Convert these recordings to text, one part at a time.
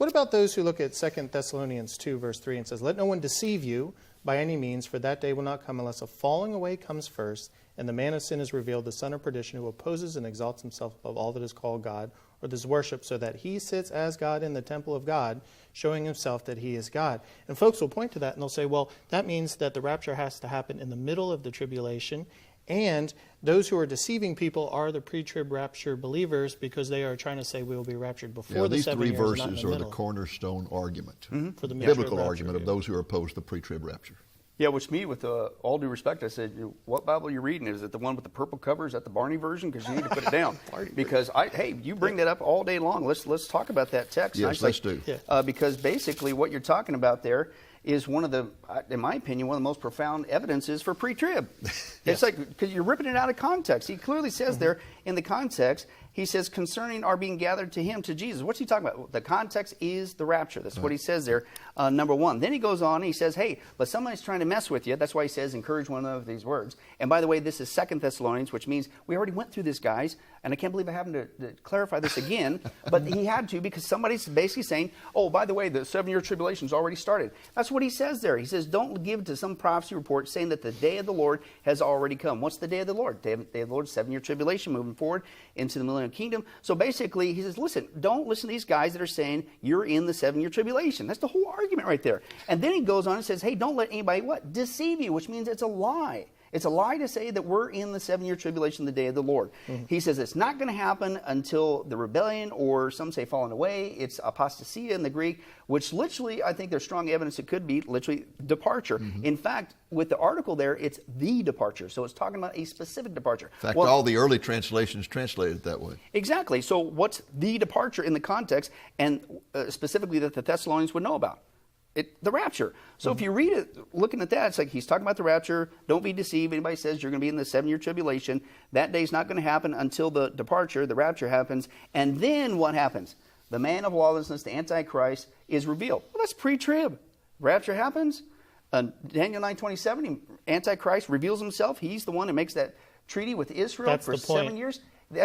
What about those who look at 2 Thessalonians 2, verse 3, and says, "Let no one deceive you by any means, for that day will not come unless a falling away comes first, and the man of sin is revealed, the son of perdition, who opposes and exalts himself above all that is called God, or that is worshipped, so that he sits as God in the temple of God, showing himself that he is God." And folks will point to that, and they'll say, well, that means that the rapture has to happen in the middle of the tribulation, and those who are deceiving people are the pre-trib rapture believers, because they are trying to say we will be raptured before the 7 years, these three verses are the cornerstone argument, for the biblical argument of those who are opposed to the pre-trib rapture. Yeah, which me, with all due respect, I said, what Bible are you reading? Is it the one with the purple cover? Is that the Barney version? Because you need to put it down. Because, hey, you bring that up all day long. Let's talk about that text. Yes, let's do. Because basically what you're talking about there is one of the, in my opinion, one of the most profound evidences for pre-trib. It's like, because you're ripping it out of context. He clearly says there in the context, he says, concerning our being gathered to him, to Jesus. What's he talking about? The context is the rapture. That's what he says there, number one. Then he goes on and he says, hey, but somebody's trying to mess with you. That's why he says, encourage one another with these words. And by the way, this is 2 Thessalonians, which means we already went through this, guys. And I can't believe I having to clarify this again. But he had to, because somebody's basically saying, oh, by the way, the 7-year tribulation's already started. That's what he says there. He says, don't give to some prophecy report saying that the day of the Lord has already come. What's the day of the Lord? Day of the Lord, 7-year tribulation, moving forward into the millennial kingdom. So basically, he says, listen, don't listen to these guys that are saying you're in the 7-year tribulation. That's the whole argument right there. And then he goes on and says, hey, don't let anybody, what? Deceive you, which means it's a lie. It's a lie to say that we're in the 7-year tribulation, the day of the Lord. He says it's not going to happen until the rebellion, or some say falling away. It's apostasia in the Greek, which literally, I think there's strong evidence it could be literally departure. In fact, with the article there, it's the departure. So it's talking about a specific departure. In fact, all the early translations translated it that way. Exactly. So what's the departure in the context, and specifically that the Thessalonians would know about? The rapture. So if you read it, looking at that, it's like he's talking about the rapture. Don't be deceived. Anybody says you're going to be in the 7-year tribulation, that day's not going to happen until the departure, the rapture happens. And then what happens? The man of lawlessness, the Antichrist, is revealed. Well, that's pre-trib. Rapture happens. Daniel 9:27, Antichrist reveals himself. He's the one who makes that treaty with Israel for 7 years.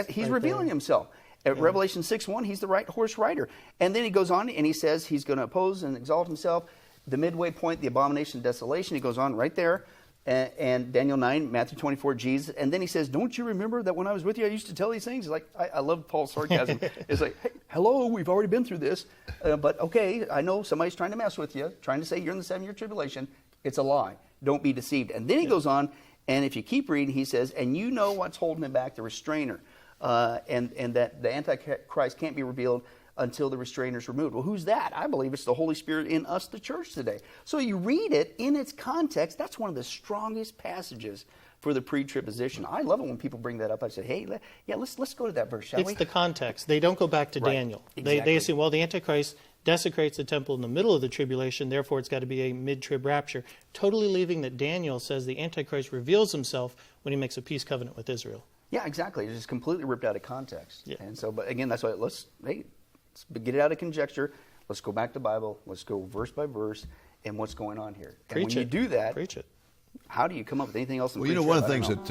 He's revealing himself. At Revelation 6:1, he's the right horse rider. And then he goes on and he says he's going to oppose and exalt himself. The midway point, the abomination of desolation, he goes on right there. And Daniel 9, Matthew 24, Jesus. And then he says, don't you remember that when I was with you, I used to tell these things? He's like, I love Paul's sarcasm. It's like, hey, hello, we've already been through this. But okay, I know somebody's trying to mess with you, trying to say you're in the 7-year tribulation. It's a lie. Don't be deceived. And then he goes on, and if you keep reading, he says, and you know what's holding him back, the restrainer. And that the Antichrist can't be revealed until the restrainer is removed. Well, who's that? I believe it's the Holy Spirit in us, the church today. So you read it in its context. That's one of the strongest passages for the pre-trib position. I love it when people bring that up. I say, hey, let's go to that verse, shall we? It's the context. They don't go back to Daniel. Exactly. They assume, well, the Antichrist desecrates the temple in the middle of the tribulation, therefore it's got to be a mid-trib rapture. Totally leaving that Daniel says the Antichrist reveals himself when he makes a peace covenant with Israel. Yeah, exactly. It's just completely ripped out of context. Yeah. And so, but again, that's why let's get it out of conjecture. Let's go back to the Bible. Let's go verse by verse and what's going on here. And when you do that, preach it. how do you come up with anything else? Well, you know, one of the things that